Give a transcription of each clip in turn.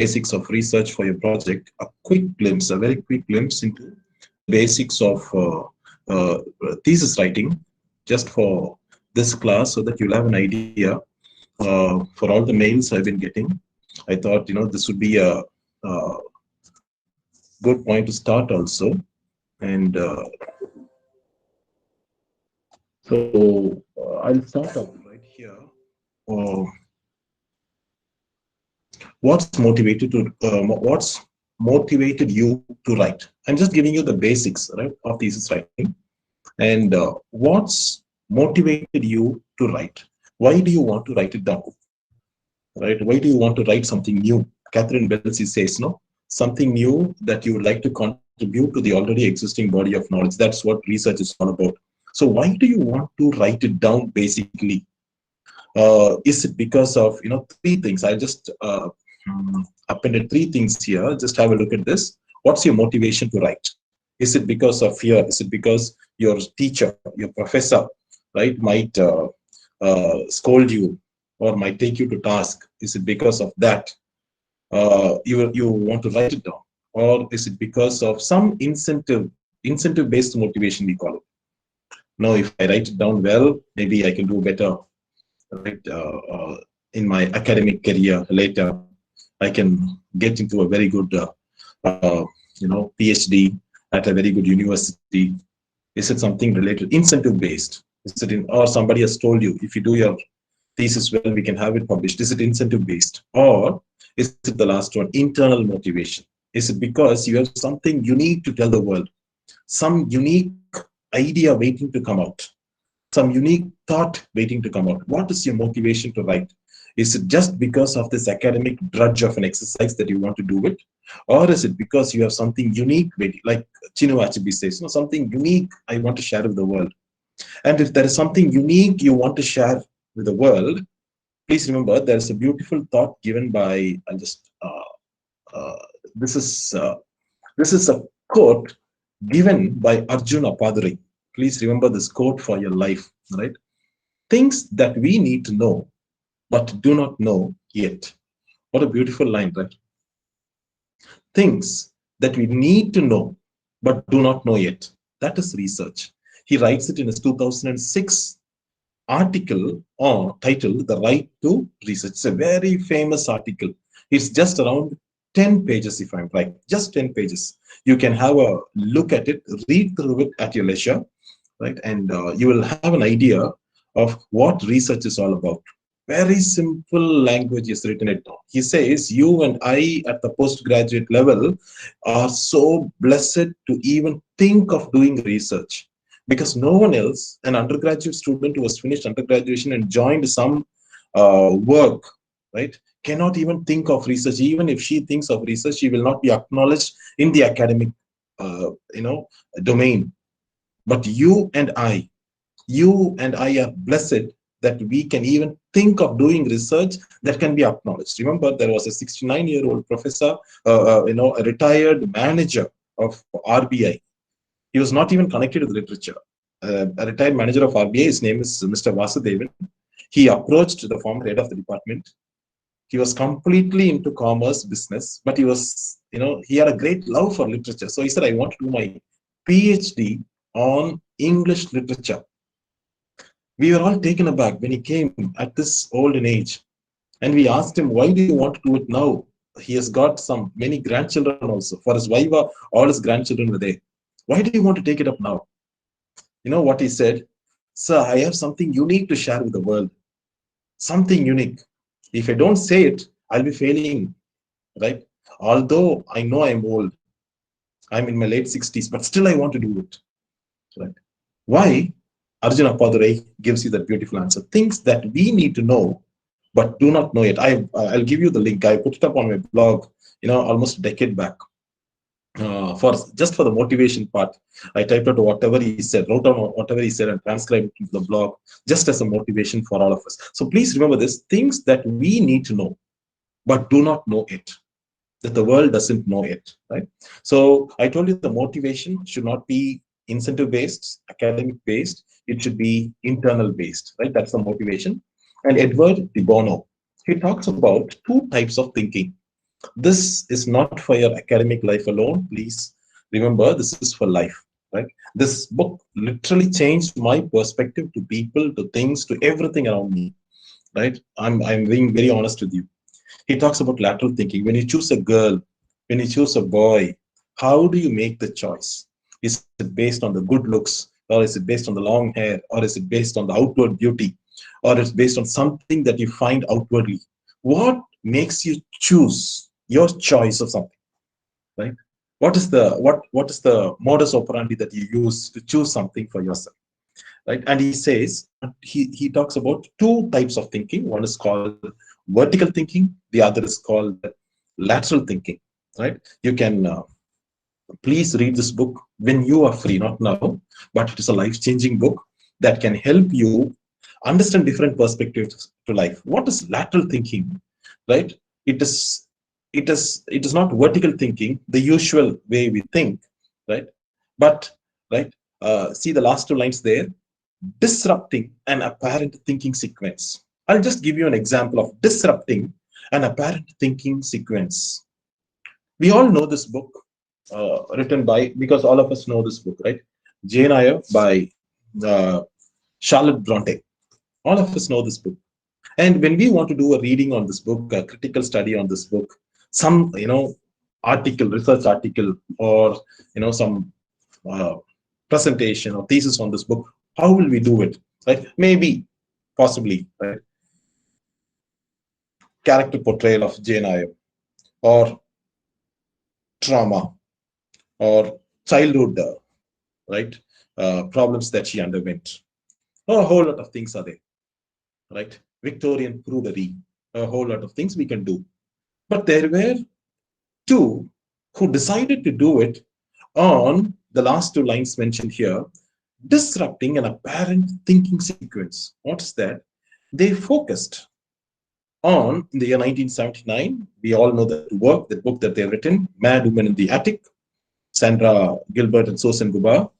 basics of research for your project, a quick glimpse, a very quick glimpse into the basics of thesis writing, just for this class, so that you'll have an idea for all the mails I've been getting. I thought, this would be a good point to start also. And I'll start off right here. Uh, what's motivated you to write? I'm just giving you the basics, right, of thesis writing. And what's motivated you to write? Why do you want to write it down? Right? Why do you want to write something new? Catherine Belsey says, no, something new that you would like to contribute to the already existing body of knowledge. That's what research is all about. So why do you want to write it down basically? Is it because of, three things? I just appended three things here. Just have a look at this. What's your motivation to write? Is it because of fear? Is it because your teacher, your professor, right, might scold you or might take you to task? Is it because of that you want to write it down? Or is it because of some incentive-based motivation, we call it? Now, if I write it down well, maybe I can do better, right, in my academic career later. I can get into a very good, PhD at a very good university. Is it something related, incentive-based? Is it or somebody has told you, if you do your thesis well, we can have it published? Is it incentive-based? Or is it the last one, internal motivation? Is it because you have something unique to tell the world, some unique idea waiting to come out, some unique thought waiting to come out? What is your motivation to write? Is it just because of this academic drudge of an exercise that you want to do it? Or is it because you have something unique, like Chinu Achebe says, something unique I want to share with the world? And if there is something unique you want to share with the world, please remember there is a beautiful thought given by, I'll just, this is a quote given by Arjuna Padre. Please remember this quote for your life, right? Things that we need to know, but do not know yet. What a beautiful line, right? Things that we need to know, but do not know yet. That is research. He writes it in his 2006 article titled The Right to Research. It's a very famous article. It's just around 10 pages, if I'm right, just 10 pages. You can have a look at it, read through it at your leisure, right? And you will have an idea of what research is all about. Very simple language is written it down. He says, you and I at the postgraduate level are so blessed to even think of doing research, because no one else, an undergraduate student who has finished undergraduation and joined some work, right, cannot even think of research. Even if she thinks of research, she will not be acknowledged in the academic, domain. But you and I are blessed that we can even think of doing research that can be acknowledged. Remember, there was a 69-year-old professor, a retired manager of RBI. He was not even connected to the literature. A retired manager of RBI, his name is Mr. Vasudevan. He approached the former head of the department. He was completely into commerce business, but he was, he had a great love for literature. So he said, I want to do my PhD on English literature. We were all taken aback when he came at this old age. And we asked him, why do you want to do it now? He has got many grandchildren also. For his wife, all his grandchildren were there. Why do you want to take it up now? You know what he said? Sir, I have something unique to share with the world. Something unique. If I don't say it, I'll be failing, right? Although I know I'm old, I'm in my late 60s, but still I want to do it, right? Why? Arjuna Padurai gives you that beautiful answer. Things that we need to know, but do not know it. I'll give you the link. I put it up on my blog, almost a decade back. For the motivation part, I typed out whatever he said, wrote down whatever he said, and transcribed it to the blog, just as a motivation for all of us. So please remember this: things that we need to know, but do not know it, that the world doesn't know it, right? So I told you the motivation should not be incentive based, academic based. It should be internal based, right? That's the motivation. And Edward de Bono, he talks about two types of thinking. This is not for your academic life alone. Please remember, this is for life, right? This book literally changed my perspective to people, to things, to everything around me, right? I'm being very honest with you. He talks about lateral thinking. When you choose a girl, when you choose a boy, how do you make the choice? Is it based on the good looks, or is it based on the long hair, or is it based on the outward beauty, or it's based on something that you find outwardly? What makes you choose your choice of something, right? What is the modus operandi that you use to choose something for yourself, right? And he says he talks about two types of thinking. One is called vertical thinking, the other is called lateral thinking, right? You can please read this book when you are free, not now, but it is a life-changing book that can help you understand different perspectives to life. What is lateral thinking, right? It is it is not vertical thinking, the usual way we think, right? But right, see the last two lines there, disrupting an apparent thinking sequence. I'll just give you an example of disrupting an apparent thinking sequence. We all know this book, written by, because all of us know this book, right? Jane Eyre by uh, Charlotte Bronte. All of us know this book. And when we want to do a reading on this book, a critical study on this book, some, article, research article, or, some uh, presentation or thesis on this book, how will we do it? Right? Maybe, possibly, right? Character portrayal of Jane Eyre, or trauma, or childhood, right? Problems that she underwent. A whole lot of things are there, right? Victorian prudery, a whole lot of things we can do. But there were two who decided to do it on the last two lines mentioned here, disrupting an apparent thinking sequence. What's that? They focused on, in the year 1979, we all know that work, the book that they've written, Mad Woman in the Attic, Sandra Gilbert and Susan Gubar.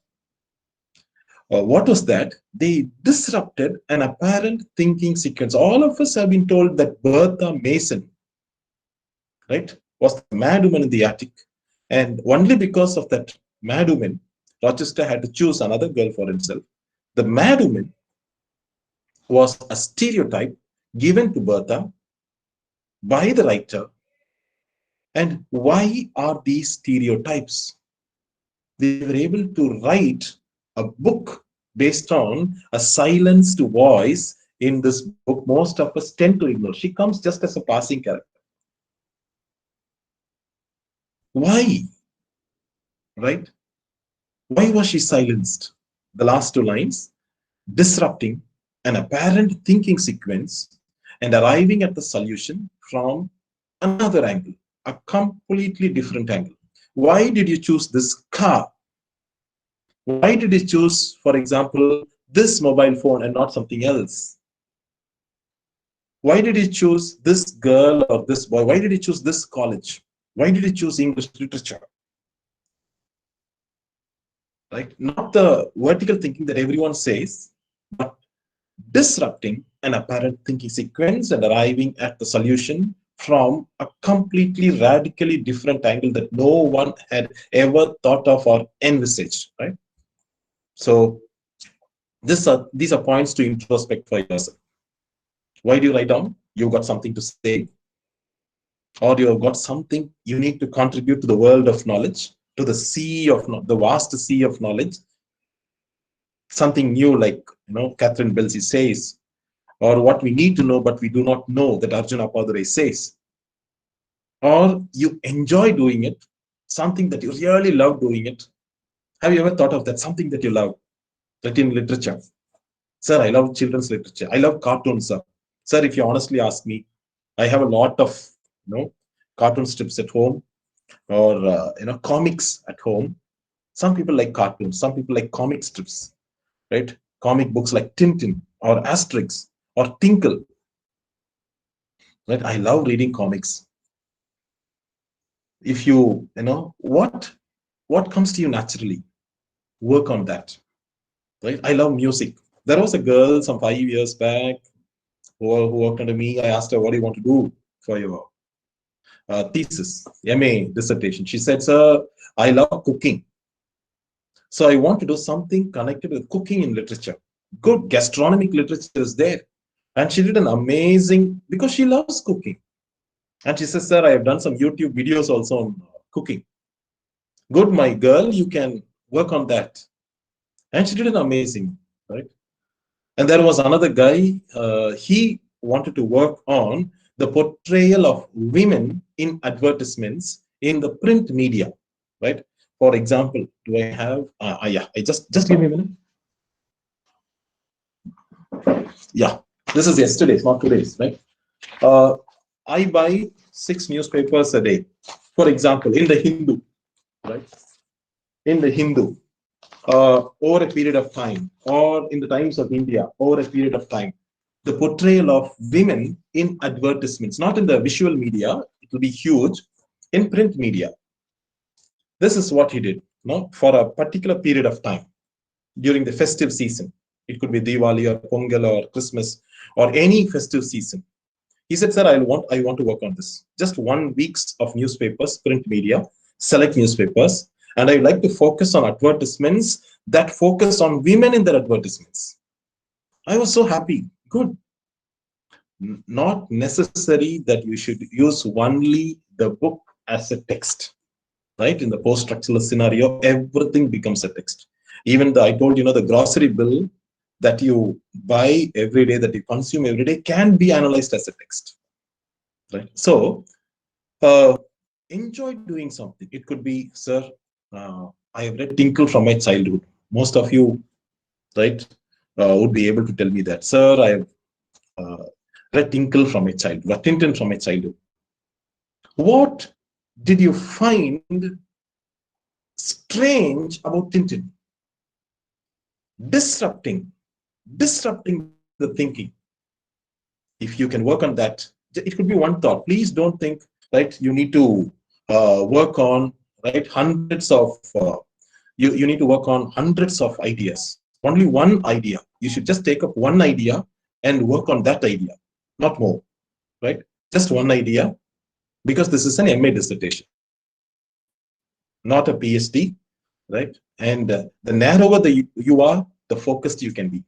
What was that? They disrupted an apparent thinking sequence. All of us have been told that Bertha Mason, right, was the mad woman in the attic. And only because of that mad woman, Rochester had to choose another girl for himself. The mad woman was a stereotype given to Bertha by the writer. And why are these stereotypes? They were able to write a book based on a silenced voice in this book. Most of us tend to ignore. She comes just as a passing character. Why? Right? Why was she silenced? The last two lines, disrupting an apparent thinking sequence and arriving at the solution from another angle, a completely different angle. Why did you choose this car? Why did you choose, for example, this mobile phone and not something else? Why did you choose this girl or this boy? Why did you choose this college? Why did you choose English literature? Right? Not the vertical thinking that everyone says, but disrupting an apparent thinking sequence and arriving at the solution from a completely radically different angle that no one had ever thought of or envisaged, right? So these are points to introspect for yourself. Why do you write down? You've got something to say, or you've got something you need to contribute to the world of knowledge, to the sea of the vast sea of knowledge. Something new, like Catherine Belsey says, or what we need to know but we do not know, that Arjuna Padre says. Or you enjoy doing it, something that you really love doing it. Have you ever thought of that? Something that you love, written literature. Sir, I love children's literature. I love cartoons, sir. Sir, if you honestly ask me, I have a lot of cartoon strips at home, or comics at home. Some people like cartoons, some people like comic strips, right? Comic books like Tintin or Asterix or Tinkle, right? I love reading comics. If what comes to you naturally, work on that, right? I love music. There was a girl some 5 years back who worked under me. I asked her, what do you want to do for your thesis, MA dissertation. She said, "Sir, I love cooking. So I want to do something connected with cooking in literature. Good gastronomic literature is there." And she did an amazing, because she loves cooking. And she says, "Sir, I have done some YouTube videos also on cooking." Good, my girl, you can work on that. And she did an amazing, right? And there was another guy, he wanted to work on the portrayal of women in advertisements in the print media, right? For example, do I have, yeah, just give me a minute. Yeah, this is yesterday's, not today's, right? Uh, I buy 6 newspapers a day. For example, in the Hindu, right? In the Hindu, over a period of time, or in the Times of India, over a period of time, the portrayal of women in advertisements, not in the visual media, it will be huge, in print media. This is what he did, no, for a particular period of time during the festive season. It could be Diwali or Pongal or Christmas or any festive season. He said, "Sir, I want to work on this. Just 1 week of newspapers, print media, select newspapers, and I like to focus on advertisements that focus on women in their advertisements." I was so happy. Good. Not necessary that you should use only the book as a text, right? In the post-structural scenario, everything becomes a text. Even I told you, the grocery bill that you buy every day, that you consume every day, can be analyzed as a text, right? So, enjoy doing something. It could be, "Sir, I have read Tinkle from my childhood." Most of you, right, would be able to tell me that, "Sir, I have uh, read Tinkle from my childhood, or Tintin from my childhood." What did you find strange about Tintin? Disrupting, disrupting the thinking. If you can work on that, it could be one thought. Please don't think, right, you need to work on, right, hundreds of, you need to work on hundreds of ideas. Only one idea. You should just take up one idea and work on that idea, not more, right? Just one idea, because this is an MA dissertation, not a PhD, right? And the narrower you are, the focused you can be.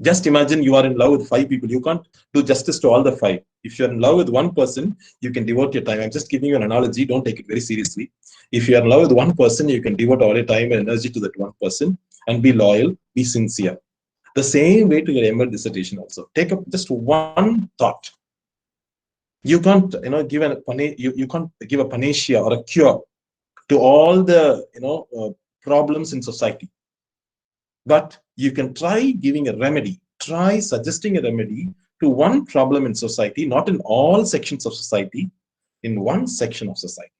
Just imagine you are in love with 5 people. You can't do justice to all the 5. If you're in love with one person, you can devote your time. I'm just giving you an analogy. Don't take it very seriously. If you're in love with one person, you can devote all your time and energy to that one person and be loyal, be sincere. The same way to your MA dissertation also. Take up just one thought. You can't, you can't give a panacea or a cure to all the, problems in society. But you can try giving a remedy, try suggesting a remedy to one problem in society, not in all sections of society, in one section of society,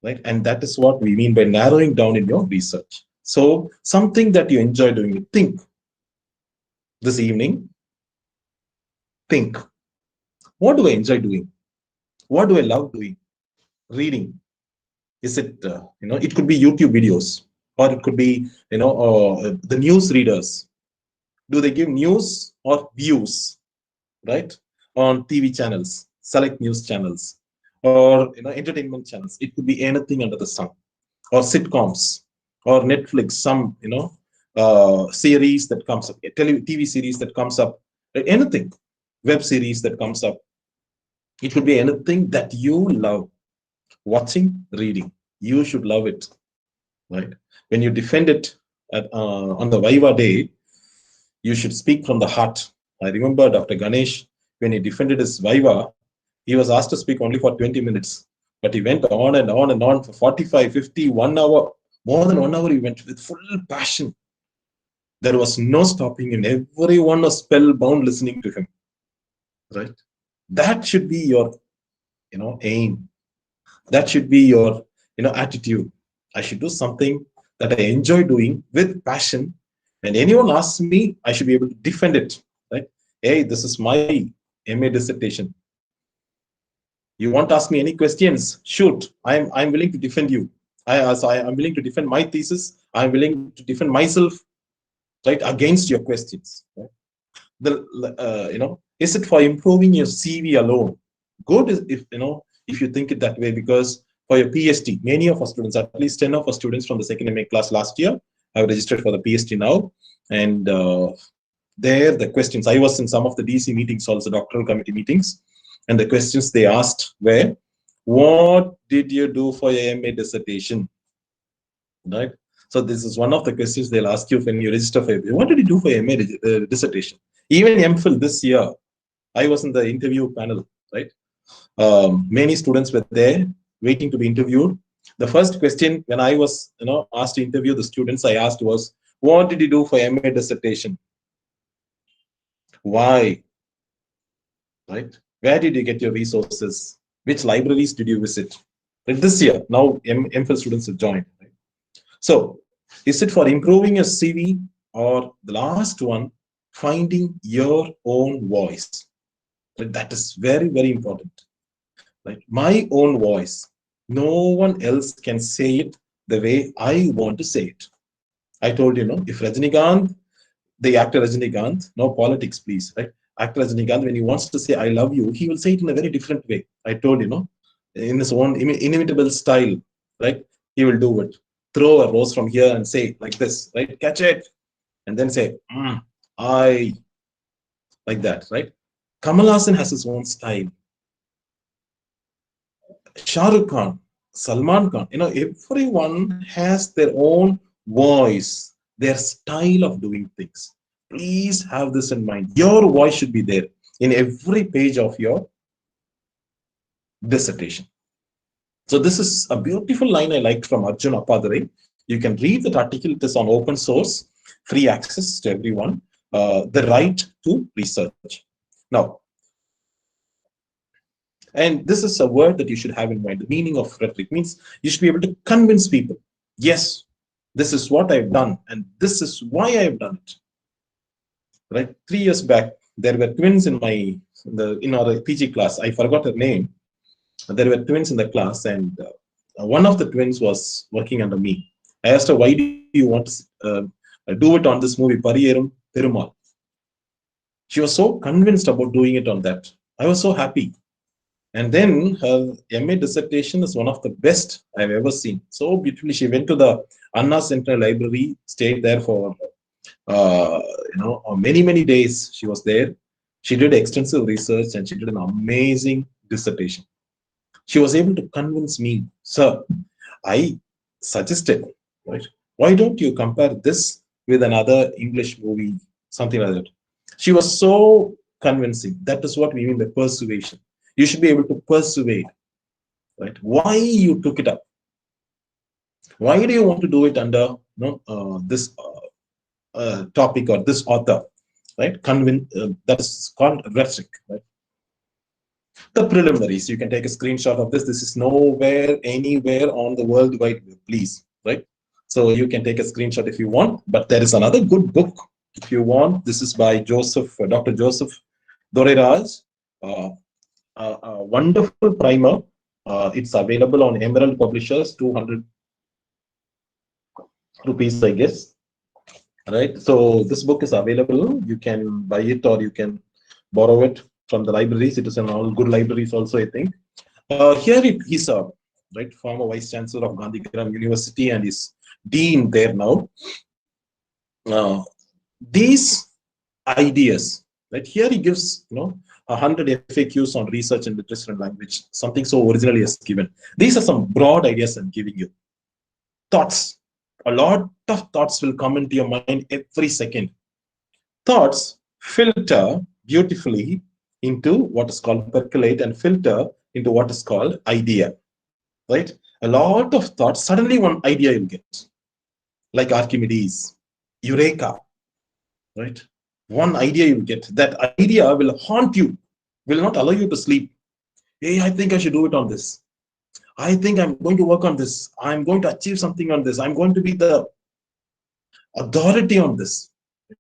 right? And that is what we mean by narrowing down in your research. So something that you enjoy doing, think. This evening, think, what do I enjoy doing? What do I love doing? Reading. Is it, it could be YouTube videos, or it could be, the news readers. Do they give news or views, right, on TV channels, select news channels, or entertainment channels? It could be anything under the sun, or sitcoms, or Netflix, some series that comes up, TV series that comes up, right? Anything, web series that comes up. It could be anything that you love. Watching, reading, you should love it, right? When you defend it on the Viva day, you should speak from the heart. I remember Dr. Ganesh, when he defended his Viva, he was asked to speak only for 20 minutes. But he went on and on and on for 45, 50, 1 hour. More than 1 hour, he went with full passion. There was no stopping him. Everyone was spellbound listening to him, right? That should be your, aim. That should be your, attitude. I should do something that I enjoy doing with passion. And anyone asks me, I should be able to defend it, right? Hey, this is my MA dissertation. You want to ask me any questions? Shoot, I'm willing to defend you. I'm willing to defend my thesis. I'm willing to defend myself, right, against your questions. Right? Is it for improving your CV alone? Good if if you think it that way, because for your PhD, many of our students, at least 10 of our students from the second MA class last year, have registered for the PhD now. And there, the questions, I was in some of the DC meetings, also doctoral committee meetings, and the questions they asked were, what did you do for your MA dissertation? Right? So this is one of the questions they'll ask you when you register for MA. What did you do for your MA dissertation? Even MPhil this year, I was in the interview panel, right? Many students were there waiting to be interviewed. The first question when I was asked to interview the students, I asked was, what did you do for MA dissertation? Why? Right? Where did you get your resources? Which libraries did you visit? But this year, now MPhil students have joined. Right? So, is it for improving your CV, or the last one, finding your own voice? Right? That is very, very important. Right? My own voice. No one else can say it the way I want to say it. I told you, if Rajinikanth, the actor Rajinikanth, no politics, please, right? Actor Rajinikanth, when he wants to say "I love you," he will say it in a very different way. I told you, in his own inimitable style, right? He will do it. Throw a rose from here and say like this, right? Catch it, and then say "I," like that, right? Kamal Hassan has his own style. Shah Rukh Khan, Salman Khan, everyone has their own voice, their style of doing things. Please have this in mind. Your voice should be there in every page of your dissertation. So this is a beautiful line I liked from Arjun Appadare. You can read that article. It is on open source, free access to everyone. The right to research. Now, and this is a word that you should have in mind. The meaning of rhetoric means you should be able to convince people. Yes, this is what I've done, and this is why I've done it. Right? 3 years back, there were twins in our PG class. I forgot her name. There were twins in the class, and one of the twins was working under me. I asked her, why do you want to do it on this movie, Pariyerum Perumal? She was so convinced about doing it on that. I was so happy. And then her MA dissertation is one of the best I've ever seen. So beautifully, she went to the Anna Center Library, stayed there for many, many days. She was there. She did extensive research and she did an amazing dissertation. She was able to convince me, sir, I suggested, right? Why don't you compare this with another English movie, something like that? She was so convincing. That is what we mean by persuasion. You should be able to persuade, right? Why you took it up? Why do you want to do it under this topic or this author, right? That is called rhetoric, right? The preliminaries, you can take a screenshot of this. This is nowhere, anywhere on the World Wide Web, please, right? So you can take a screenshot if you want, but there is another good book if you want. This is by Dr. Joseph Doreraj, a wonderful primer. It's available on Emerald Publishers, 200 rupees, I guess. Right. So this book is available. You can buy it or you can borrow it from the libraries. It is in all good libraries also, I think. Here he's a former vice chancellor of Gandhigram University and is dean there now. These ideas, right? Here he gives 100 FAQs on research and literature and language, something so originally as given. These are some broad ideas I'm giving you. Thoughts. A lot of thoughts will come into your mind every second. Thoughts filter beautifully into what is called percolate and filter into what is called idea, right? A lot of thoughts, suddenly one idea you'll get, like Archimedes, Eureka, right? One idea you'll get. That idea will haunt you, will not allow you to sleep. Hey, I think I should do it on this. I think I'm going to work on this. I'm going to achieve something on this. I'm going to be the authority on this.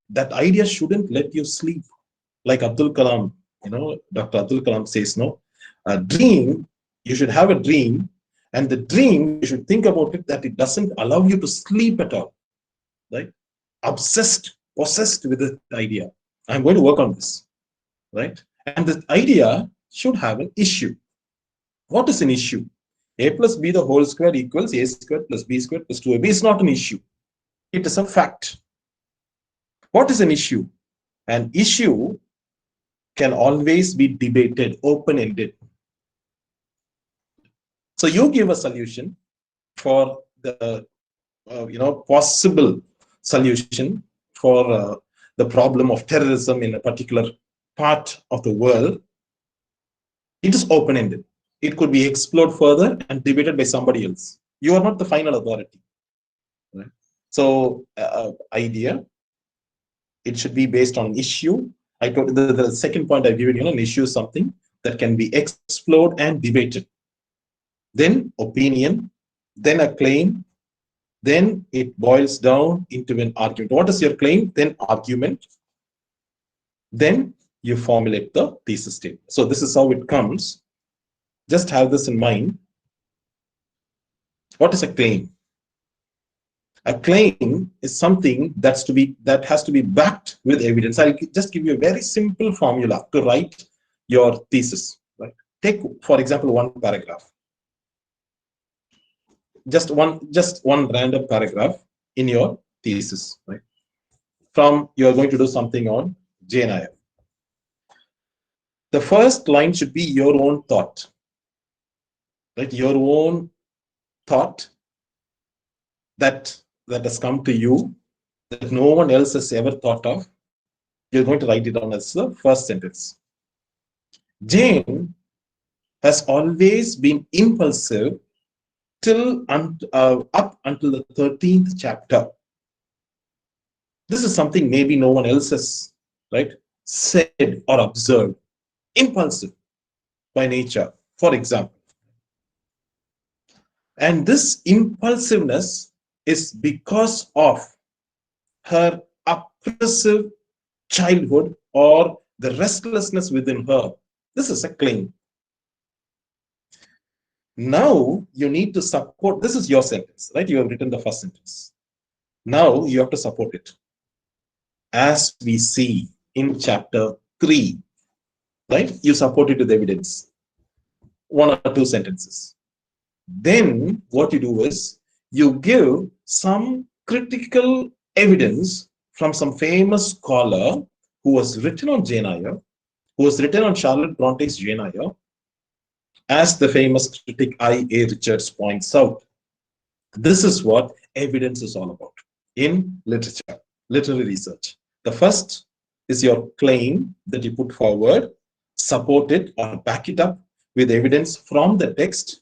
That idea shouldn't let you sleep. Like Abdul Kalam, Dr. Abdul Kalam says, no, a dream, you should have a dream, and the dream, you should think about it that it doesn't allow you to sleep at all, right? Obsessed, possessed with the idea. I'm going to work on this, right? And the idea should have an issue, What is an issue? A plus b the whole square equals a squared plus b squared plus 2ab is not an issue. It is a fact. What is an issue? An issue can always be debated, open-ended. So you give a solution for the possible solution for the problem of terrorism in a particular part of the world. It is open-ended. It could be explored further and debated by somebody else. You are not the final authority. Right? So, idea, it should be based on an issue. I told the second point I've given you, an issue is something that can be explored and debated. Then opinion, then a claim, then it boils down into an argument. What is your claim? Then argument. Then you formulate the thesis statement. So this is how it comes. Just have this in mind. What is a claim? A claim is something that has to be backed with evidence. I'll just give you a very simple formula to write your thesis. Right? Take, for example, one paragraph. Just one random paragraph in your thesis. Right? From you are going to do something on JNIF. The first line should be your own thought. Right? Your own thought that has come to you, that no one else has ever thought of. You're going to write it down as the first sentence. Jane has always been impulsive up until the 13th chapter. This is something maybe no one else has said or observed. Impulsive by nature, for example. And this impulsiveness is because of her oppressive childhood or the restlessness within her. This is a claim. Now you need to support, this is your sentence, right? You have written the first sentence. Now you have to support it. As we see in chapter 3, right? You support it with evidence. One or two sentences. Then what you do is you give some critical evidence from some famous scholar who was written on Jane Eyre, who was written on Charlotte Bronte's Jane Eyre, as the famous critic I.A. Richards points out. This is what evidence is all about in literature, literary research. The first is your claim that you put forward, support it or back it up with evidence from the text,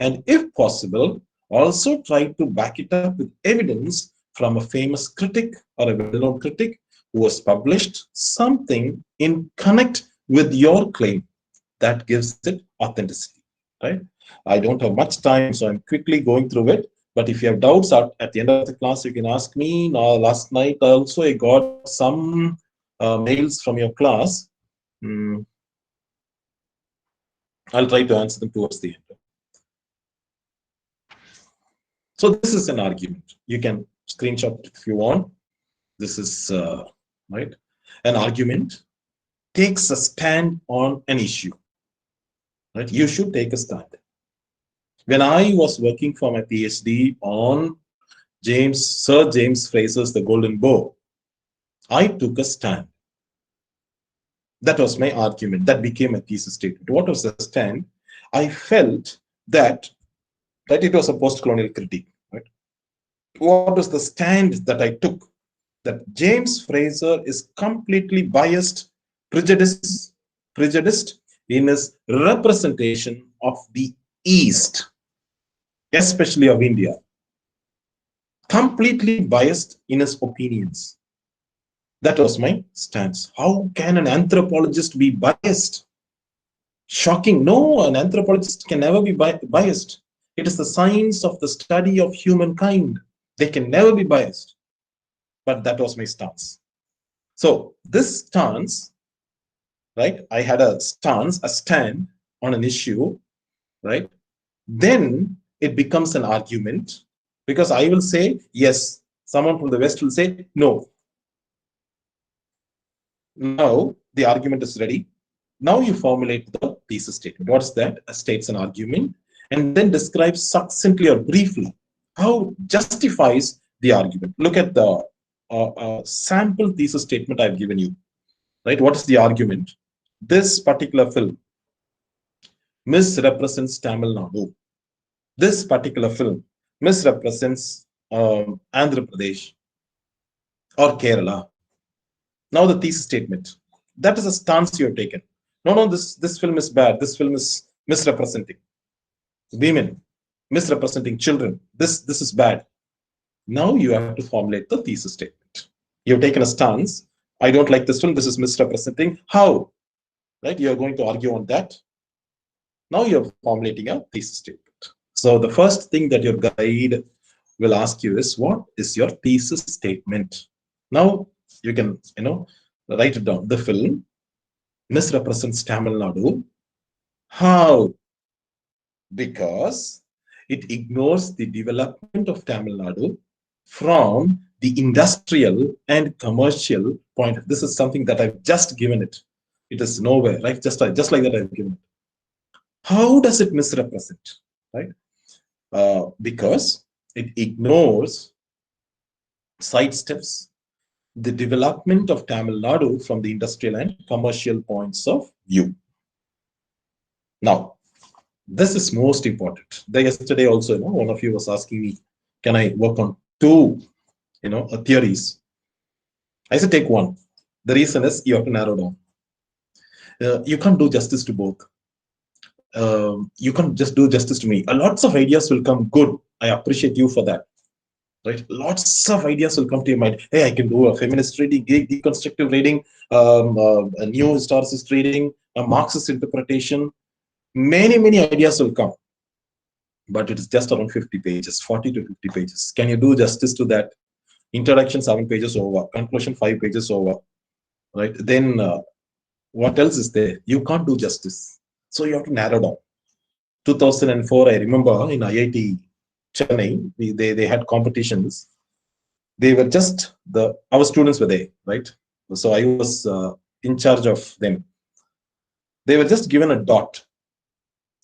and if possible, also try to back it up with evidence from a famous critic or a well-known critic who has published something in connect with your claim. That gives it authenticity, right? I don't have much time, so I'm quickly going through it. But if you have doubts at the end of the class, you can ask me. Now, last night also I got some mails from your class. I'll try to answer them towards the end. So this is an argument. You can screenshot it if you want. This is right. An argument takes a stand on an issue. Right? You should take a stand. When I was working for my PhD on Sir James Fraser's The Golden Bough, I took a stand. That was my argument. That became a thesis statement. What was the stand? I felt that it was a post-colonial critique. Right? What was the stand that I took? That James Fraser is completely biased, prejudiced in his representation of the East, especially of India. Completely biased in his opinions. That was my stance. How can an anthropologist be biased? Shocking. No, an anthropologist can never be biased. It is the science of the study of humankind. They can never be biased. But that was my stance. So this stance, right? I had a stand on an issue, right? Then it becomes an argument because I will say yes. Someone from the West will say no. Now the argument is ready. Now you formulate the thesis statement. What's that? States an argument and then describes succinctly or briefly how justifies the argument. Look at the sample thesis statement I've given you. Right? What is the argument? This particular film misrepresents Tamil Nadu. This particular film misrepresents Andhra Pradesh or Kerala. Now the thesis statement. That is a stance you have taken. No, this film is bad. This film is misrepresenting women, misrepresenting children. This is bad. Now you have to formulate the thesis statement. You've taken a stance. I don't like this film. This is misrepresenting. How? Right? You're going to argue on that. Now you're formulating a thesis statement. So the first thing that your guide will ask you is, what is your thesis statement? Now you can, write it down. The film misrepresents Tamil Nadu. How? Because it ignores the development of Tamil Nadu from the industrial and commercial point. This is something that I've just given it. It is nowhere, right? Just like that I've given it. How does it misrepresent, right? Because it ignores, sidesteps the development of Tamil Nadu from the industrial and commercial points of view. Now, this is most important. Yesterday also, one of you was asking me, can I work on two, theories? I said, take one. The reason is you have to narrow down. You can't do justice to both. You can't just do justice to me. Lots of ideas will come. Good. I appreciate you for that. Right? Lots of ideas will come to your mind. Hey, I can do a feminist reading, deconstructive reading, a new historicist reading, a Marxist interpretation. Many ideas will come. But it is just around 50 pages, 40 to 50 pages. Can you do justice to that? Introduction, 7 pages over. Conclusion, 5 pages over. Right? Then what else is there? You can't do justice. So you have to narrow down. 2004, I remember in IIT Chennai, they had competitions. They were just our students were there, right? So I was in charge of them. They were just given a dot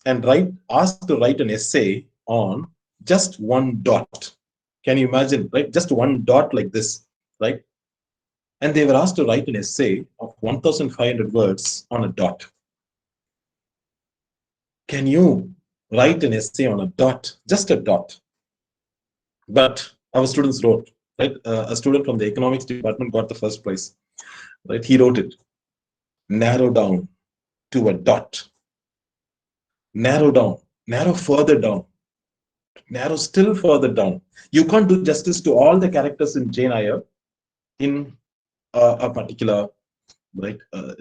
and asked to write an essay on just one dot. Can you imagine, right? Just one dot like this, right? And they were asked to write an essay of 1,500 words on a dot. Can you write an essay on a dot, just a dot? But our students wrote, right? A student from the economics department got the first prize, right? He wrote it. Narrow down to a dot. Narrow down, narrow further down, narrow still further down. You can't do justice to all the characters in Jane Eyre in a particular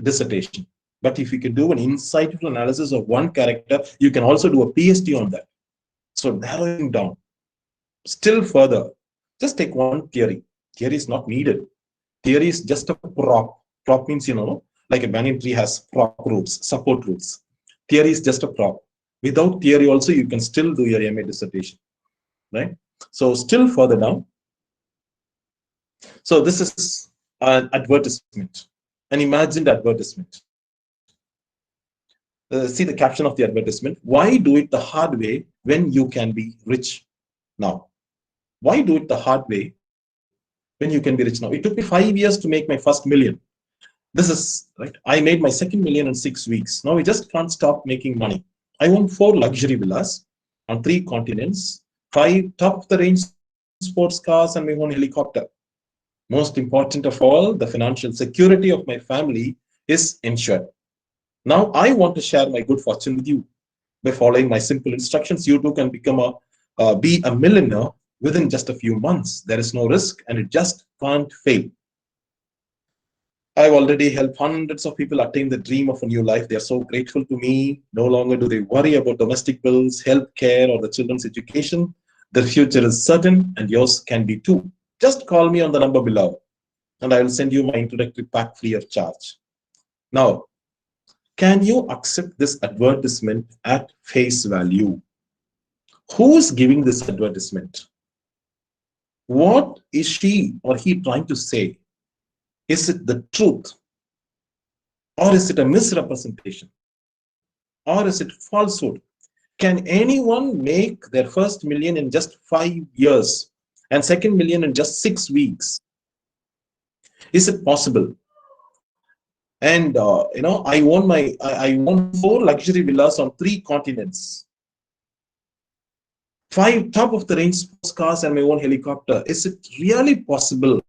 dissertation. But if you can do an insightful analysis of one character, you can also do a PhD on that. So narrowing down, still further, just take one theory. Theory is not needed. Theory is just a prop. Prop means, like a banyan tree has prop roots, support roots. Theory is just a prop. Without theory also, you can still do your MA dissertation, right? So still further down. So this is an advertisement, an imagined advertisement. See the caption of the advertisement. Why do it the hard way when you can be rich now? Why do it the hard way when you can be rich now? It took me 5 years to make my first million. This is right. I made my second million in 6 weeks. Now we just can't stop making money. I own 4 luxury villas on 3 continents, 5 top-of-the-range sports cars, and my own helicopter. Most important of all, the financial security of my family is ensured. Now I want to share my good fortune with you. By following my simple instructions, you too can become be a millionaire within just a few months. There is no risk and it just can't fail. I've already helped hundreds of people attain the dream of a new life. They are so grateful to me. No longer do they worry about domestic bills, health care, or the children's education. Their future is certain and yours can be too. Just call me on the number below and I will send you my introductory pack free of charge. Now, can you accept this advertisement at face value? Who is giving this advertisement? What is she or he trying to say? Is it the truth? Or is it a misrepresentation? or is it falsehood? Can anyone make their first million in just 5 years and second million in just 6 weeks? Is it possible? And I own 4 luxury villas on 3 continents, 5 top of the range sports cars, and my own helicopter. Is it really possible?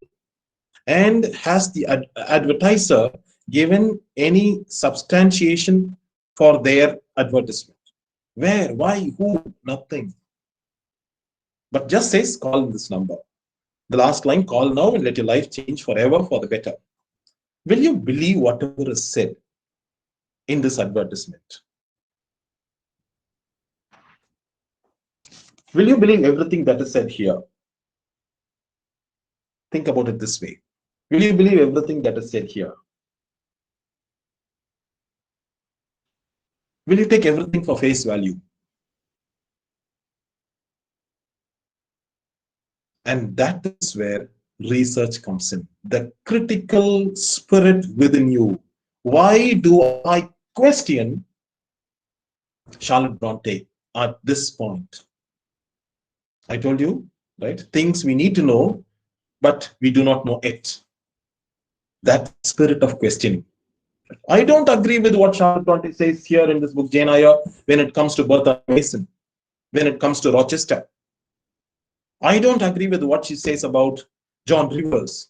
And has the advertiser given any substantiation for their advertisement? Where, why, who? Nothing. But just says call this number. The last line, call now and let your life change forever for the better. Will you believe whatever is said in this advertisement? Will you believe everything that is said here? Think about it this way. Will you believe everything that is said here? Will you take everything for face value? And that is where research comes in. The critical spirit within you. Why do I question Charlotte Bronte at this point? I told you, right? Things we need to know, but we do not know it. That spirit of questioning. I don't agree with what Charlotte Bronte says here in this book, Jane Eyre, when it comes to Bertha Mason, when it comes to Rochester. I don't agree with what she says about John Rivers.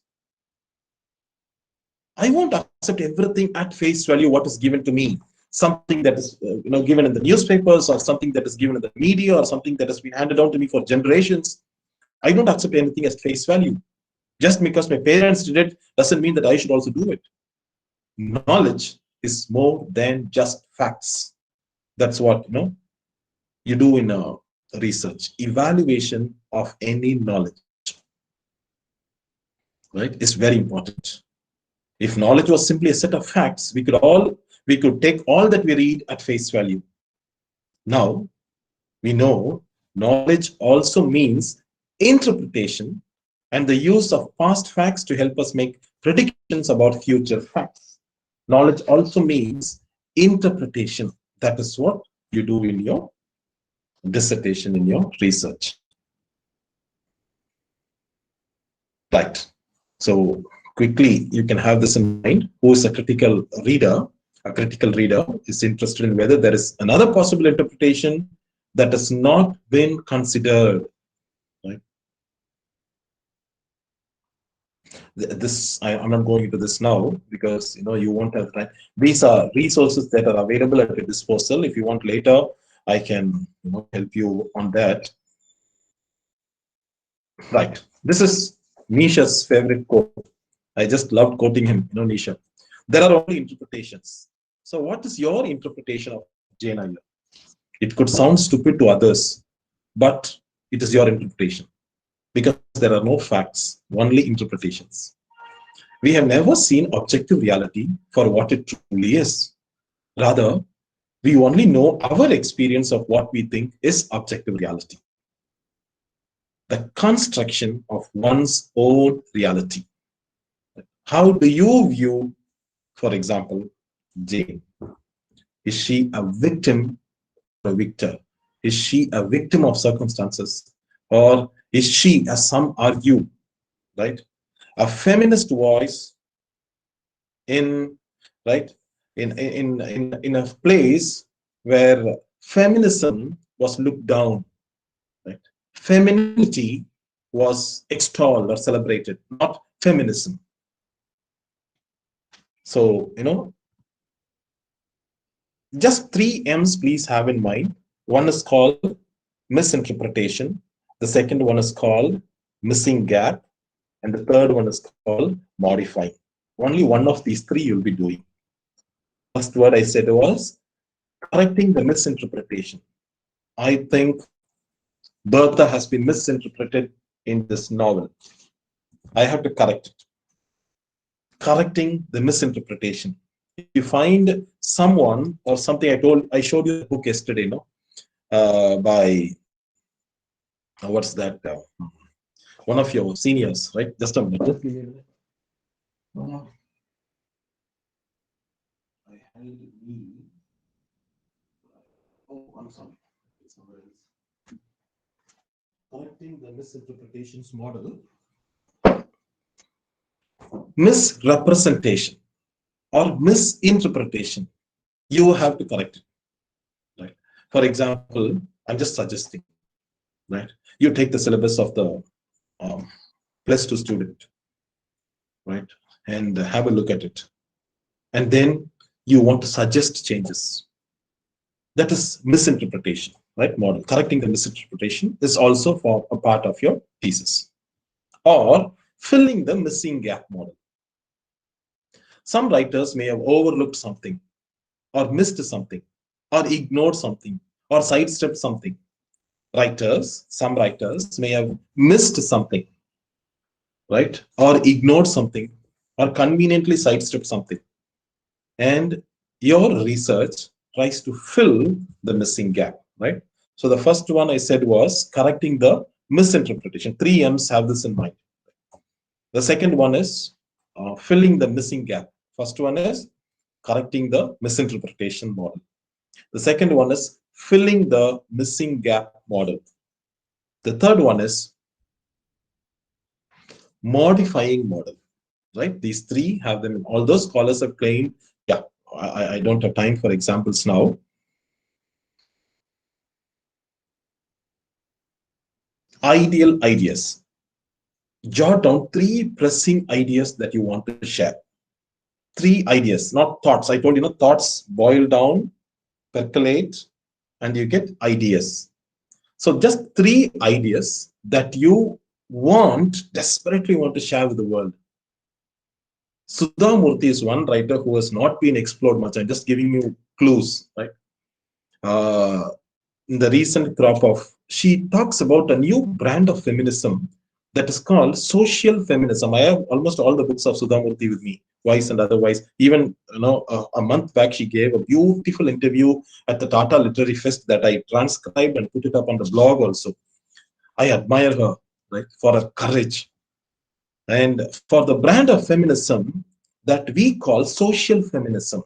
I won't accept everything at face value, what is given to me. Something that is given in the newspapers, or something that is given in the media, or something that has been handed down to me for generations. I don't accept anything as face value. Just because my parents did it doesn't mean that I should also do it. Knowledge is more than just facts. That's what you do in research. Evaluation of any knowledge, right, is very important. If knowledge was simply a set of facts, we could take all that we read at face value. Now, we know knowledge also means interpretation and the use of past facts to help us make predictions about future facts. Knowledge also means interpretation. That is what you do in your dissertation, in your research. Right. So quickly, you can have this in mind. Who is a critical reader? A critical reader is interested in whether there is another possible interpretation that has not been considered. Right? I'm not going into this now because you won't have time. These are resources that are available at your disposal. If you want later, I can help you on that. Right. This is Nisha's favorite quote. I just loved quoting him, Nisha. There are only interpretations. So what is your interpretation of Jane Eyre? It could sound stupid to others, but it is your interpretation because there are no facts, only interpretations. We have never seen objective reality for what it truly is. Rather, we only know our experience of what we think is objective reality. The construction of one's own reality. How do you view, for example, Jane? Is she a victim or a victor? Is she a victim of circumstances? Or is she, as some argue, right, a feminist voice in a place where feminism was looked down, right? Femininity was extolled or celebrated, not feminism. So, just 3 M's please have in mind. One is called misinterpretation. The second one is called missing gap. And the third one is called modifying. Only one of these three you'll be doing. First word I said was correcting the misinterpretation. I think Bertha has been misinterpreted in this novel. I have to correct it. Correcting the misinterpretation. If you find someone or something, I showed you the book yesterday, by what's that? One of your seniors, right? Just a minute. Just give me a minute. I'm sorry. Correcting the misinterpretations model. Misrepresentation or misinterpretation. You have to correct it. Right. For example, I'm just suggesting. Right. You take the syllabus of the +2 student. Right. And have a look at it. And then you want to suggest changes. That is misinterpretation, right? Model. Correcting the misinterpretation is also for a part of your thesis. Or filling the missing gap model. Some writers may have overlooked something, or missed something, or ignored something, or sidestepped something. Some writers may have missed something, right? Or ignored something, or conveniently sidestepped something. And your research tries to fill the missing gap, right? So the first one I said was correcting the misinterpretation. 3 M's have this in mind. The second one is filling the missing gap. First one is correcting the misinterpretation model. The second one is filling the missing gap model. The third one is modifying model, right? These three have them. All those scholars have claimed, yeah, I don't have time for examples now. Ideal ideas. Jot down 3 pressing ideas that you want to share. 3 ideas, not thoughts. I told you, thoughts boil down, percolate, and you get ideas. So just 3 ideas that you desperately want to share with the world. Sudha Murthy is one writer who has not been explored much. I'm just giving you clues, right? In the recent crop of, she talks about a new brand of feminism that is called social feminism. I have almost all the books of Sudha Murthy with me, wise and otherwise. Even a month back, she gave a beautiful interview at the Tata Literary Fest that I transcribed and put it up on the blog also. I admire her, right, for her courage and for the brand of feminism that we call social feminism.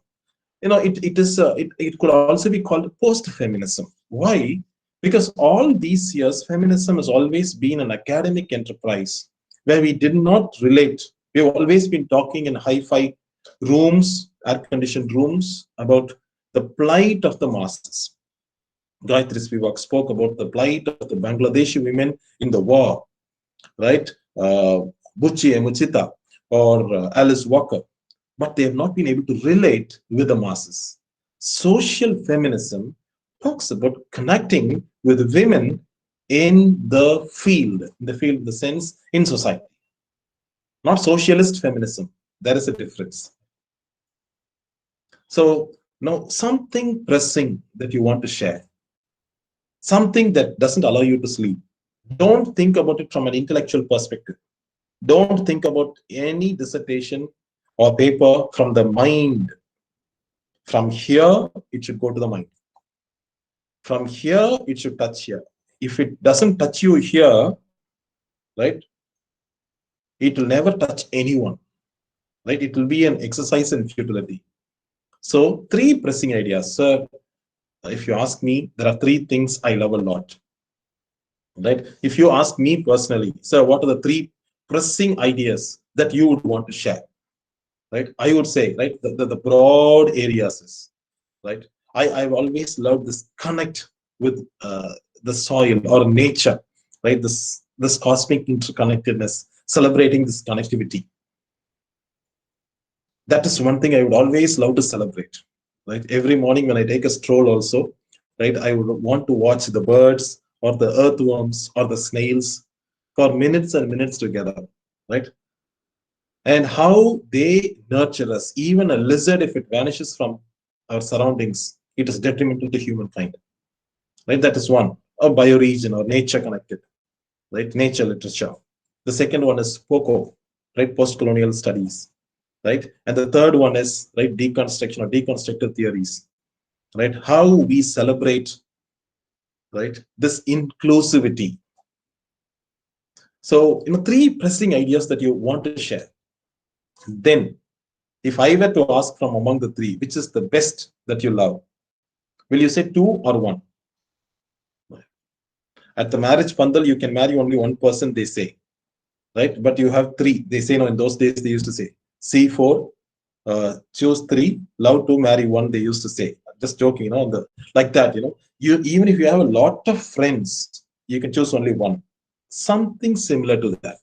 It could also be called post-feminism. Why? Because all these years, feminism has always been an academic enterprise where we did not relate. We've always been talking in hi-fi rooms, air-conditioned rooms, about the plight of the masses. Gayatri Spivak spoke about the plight of the Bangladeshi women in the war, right? Buchi Emuchita or Alice Walker. But they have not been able to relate with the masses. Social feminism talks about connecting with women in the field, in the sense in society. Not socialist feminism. There is a difference. So now something pressing that you want to share, something that doesn't allow you to sleep. Don't think about it from an intellectual perspective. Don't think about any dissertation or paper from the mind. From here, it should go to the mind. From here, it should touch here. If it doesn't touch you here, right, it will never touch anyone, right? It will be an exercise in futility. So 3 pressing ideas. Sir, if you ask me, there are 3 things I love a lot, right? If you ask me personally, sir, what are the 3 pressing ideas that you would want to share? Right, I would say, right, the broad areas is, right, I've always loved this connect with the soil or nature, right, this cosmic interconnectedness, celebrating this connectivity. That is one thing I would always love to celebrate, right? Every morning when I take a stroll also, right, I would want to watch the birds or the earthworms or the snails for minutes and minutes together, right? And how they nurture us. Even a lizard, if it vanishes from our surroundings, it is detrimental to humankind. Right? That is one. A bioregion or nature connected, right? Nature literature. The second one is POCO, right? Post-colonial studies, right? And the third one is, right, deconstruction or deconstructed theories, right? How we celebrate, right, this inclusivity. So, 3 pressing ideas that you want to share. Then, if I were to ask from among the 3, which is the best that you love, will you say 2 or 1? At the marriage pandal, you can marry only one person, they say, right? But you have three. They say no. In those days, they used to say C4, choose three, love to marry one. They used to say, just joking, like that. You even if you have a lot of friends, you can choose only one. Something similar to that,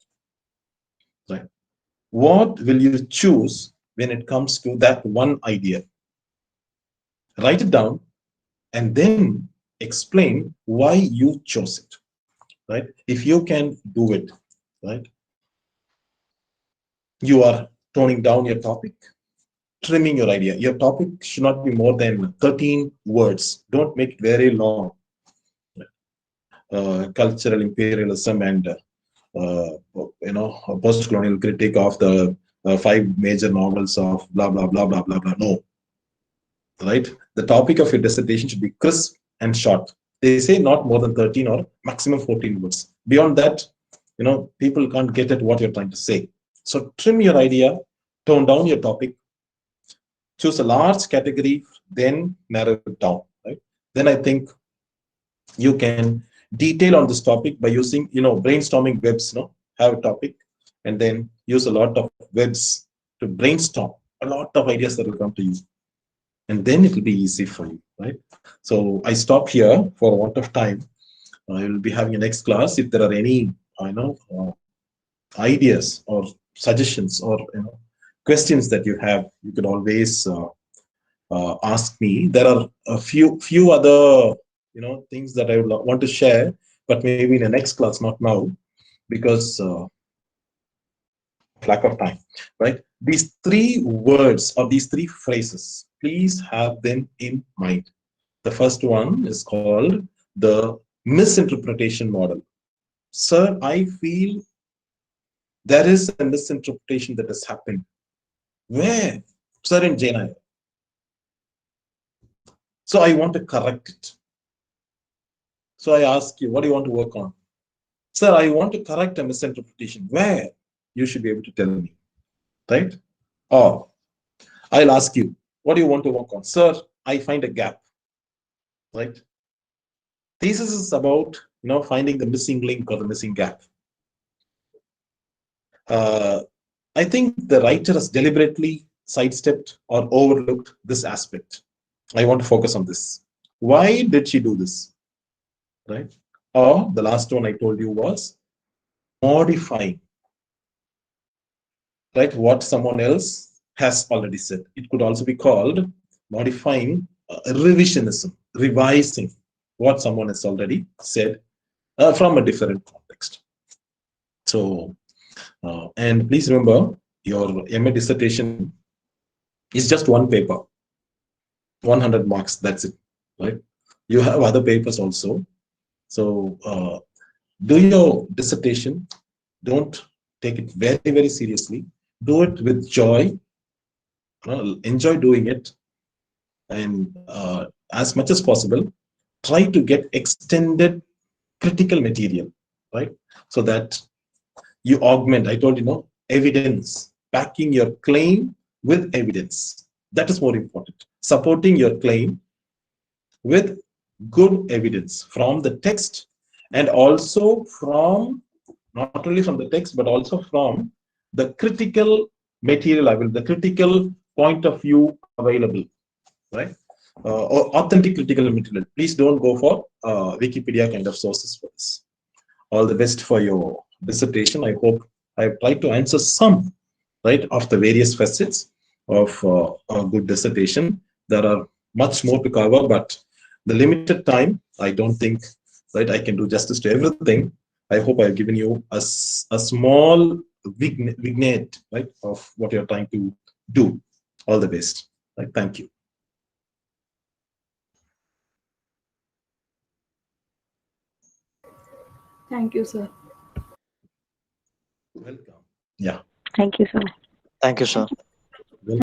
right? What will you choose when it comes to that one idea? Write it down and then explain why you chose it, right? If you can do it, right? You are toning down your topic, trimming your idea. Your topic should not be more than 13 words. Don't make it very long. Cultural imperialism and post-colonial critique of the five major novels of blah blah blah blah blah blah. No, right? The topic of your dissertation should be crisp and short. They say not more than 13 or maximum 14 words. Beyond that, people can't get at what you're trying to say. So trim your idea, tone down your topic, choose a large category, then narrow it down, right? Then I think you can detail on this topic by using, brainstorming webs, have a topic and then use a lot of webs to brainstorm a lot of ideas that will come to you. And then it will be easy for you, right? So I stop here for a want of time. I will be having a next class. If there are any, ideas or suggestions or questions that you have, you could always ask me. There are a few other things that I would want to share, but maybe in the next class, not now, because lack of time, right? These three words or these three phrases, please have them in mind. The first one is called the misinterpretation model. Sir, I feel there is a misinterpretation that has happened. Where? Sir, in Jaina. So I want to correct it. So I ask you, what do you want to work on? Sir, I want to correct a misinterpretation. Where? You should be able to tell me, right? Or I'll ask you, what do you want to work on? Sir, I find a gap, right? Thesis is about, finding the missing link or the missing gap. I think the writer has deliberately sidestepped or overlooked this aspect. I want to focus on this. Why did she do this, right? Or the last one I told you was modifying, right? What someone else has already said. It could also be called modifying, revisionism, revising what someone has already said from a different context. So, and please remember, your MA dissertation is just one paper, 100 marks, that's it, right? You have other papers also. So, do your dissertation, don't take it very, very seriously. Do it with joy, enjoy doing it, and as much as possible, try to get extended critical material, right? So that you augment, I told evidence, backing your claim with evidence. That is more important. Supporting your claim with good evidence from the text and also from, not only from the text, but also from the critical material available, the critical point of view available, right? Or authentic critical material. Please don't go for Wikipedia kind of sources for this. All the best for your dissertation. I hope I've tried to answer some, right, of the various facets of a good dissertation. There are much more to cover, but the limited time, I don't think, right, I can do justice to everything. I hope I've given you a small vignette, right, of what you're trying to do. All the best. Right, thank you. Thank you, sir. Welcome. Yeah. Thank you, sir. Thank you, sir.